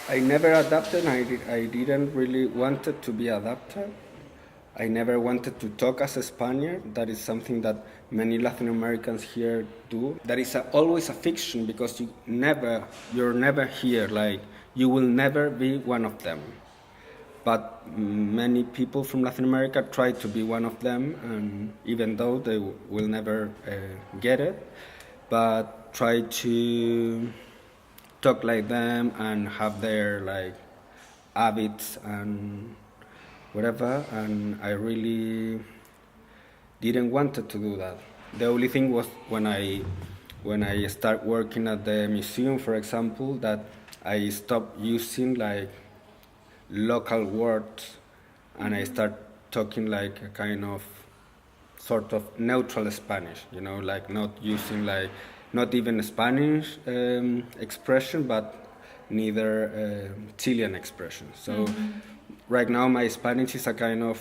I never adapted. I didn't really wanted to be adapted. I never wanted to talk as a Spaniard. That is something that many Latin Americans here do. That is always a fiction because you're never here. Like you will never be one of them. But many people from Latin America try to be one of them, and even though they will never get it, but try to talk like them and have their like habits and whatever. And I really didn't wanted to do that. The only thing was when I start working at the museum, for example, that I stopped using like local words and I start talking like a kind of sort of neutral Spanish, like not using like not even Spanish expression, but neither Chilean expression. So right now my Spanish is a kind of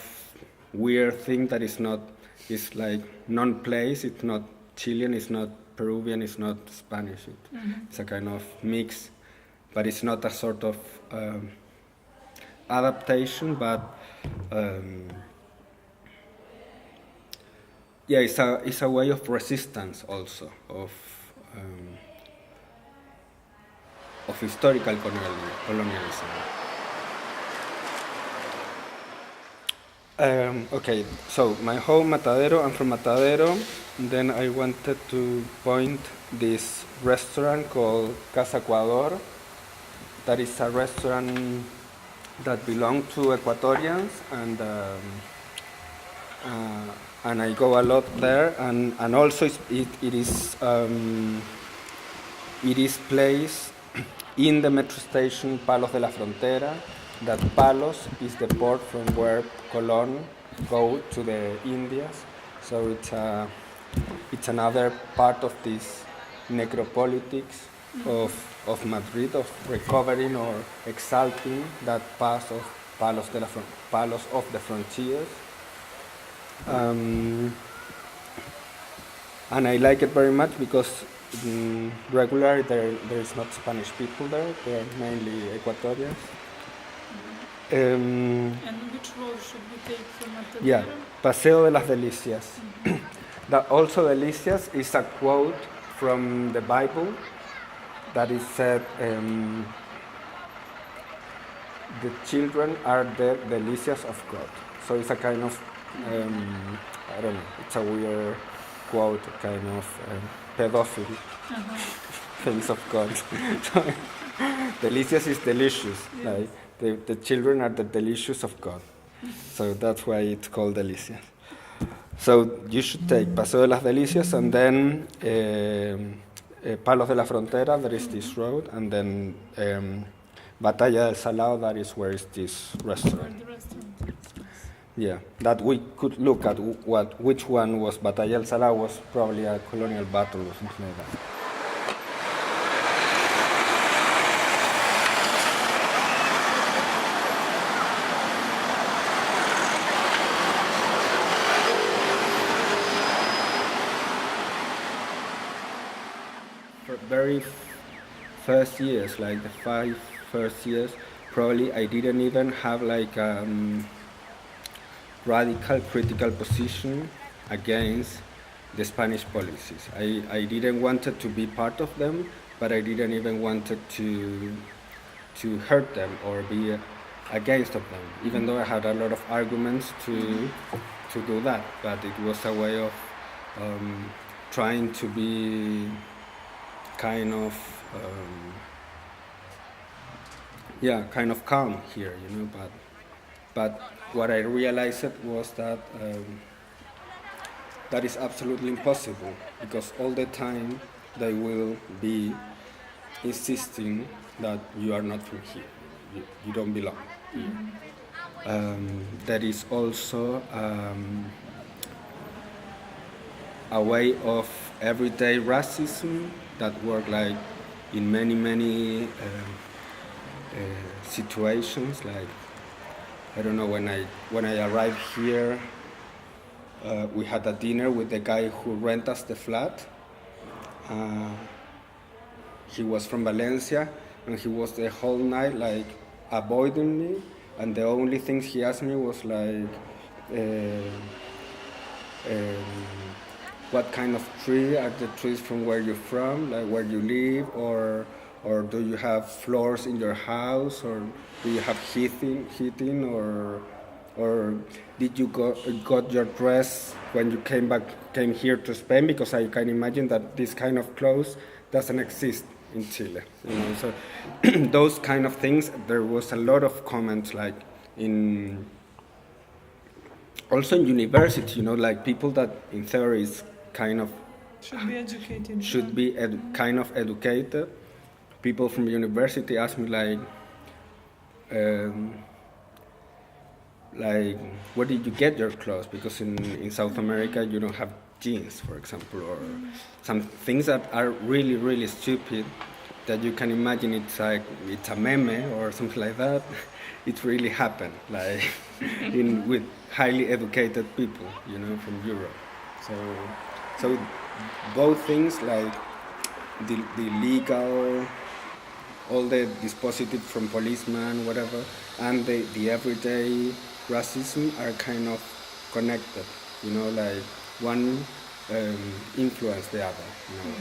weird thing that is not, it's like non-place, it's not Chilean, it's not Peruvian, it's not Spanish. It's a kind of mix, but it's not a sort of adaptation, but yeah, it's a way of resistance also of historical colonialism. Okay, so my home Matadero. I'm from Matadero. Then I wanted to point this restaurant called Casa Ecuador. That is a restaurant that belong to Ecuadorians, and I go a lot there, and also it is placed in the metro station Palos de la Frontera. That Palos is the port from where Colón go to the Indias, so it's another part of this necropolitics of Madrid, of recovering or exalting that past of Palos of the frontiers. And I like it very much because regularly there is not Spanish people there, they are mainly Ecuadorians. And which road should we take from Matadero? Yeah, Paseo de las Delicias. That also Delicias is a quote from the Bible that is said, the children are the delicias of God. So it's a kind of, I don't know, it's a weird quote, kind of pedophile things of God. So, delicias is delicious, yes. Like the children are the delicious of God. So that's why it's called Delicias. So you should take Paseo de las Delicias and then Palos de la Frontera, there is this road, and then Batalla del Salao, that is where is this restaurant. Yeah, that we could look at which one was Batalla del Salao, was probably a colonial battle or something like that. Very first years, like the 5 first years, probably I didn't even have like radical critical position against the Spanish policies. I didn't wanted to be part of them, but I didn't even wanted to hurt them or be against of them, even though I had a lot of arguments to do that. But it was a way of trying to be kind of kind of calm here, but what I realized was that that is absolutely impossible, because all the time they will be insisting that you are not from here, you don't belong. There is also a way of everyday racism that work like in many situations. Like, I don't know, when I arrived here, we had a dinner with the guy who rent us the flat. He was from Valencia, and he was the whole night like avoiding me, and the only things he asked me was like, um, what kind of tree are the trees from where you're from, like where you live, or do you have floors in your house, or do you have heating, or did you got your dress when you came here to Spain? Because I can imagine that this kind of clothes doesn't exist in Chile. You know, so those kind of things. There was a lot of comments like in also in university. You know, like people that in theory is kind of Should be educated. should be kind of educated. People from university ask me um, like, where did you get your clothes? Because in South America you don't have jeans, for example, or some things that are really, really stupid that you can imagine it's a meme or something like that. It really happened, like with highly educated people, you know, from Europe. So both things like the legal, all the dispositive from policemen, whatever, and the everyday racism are kind of connected. You know, like one influence the other. You know.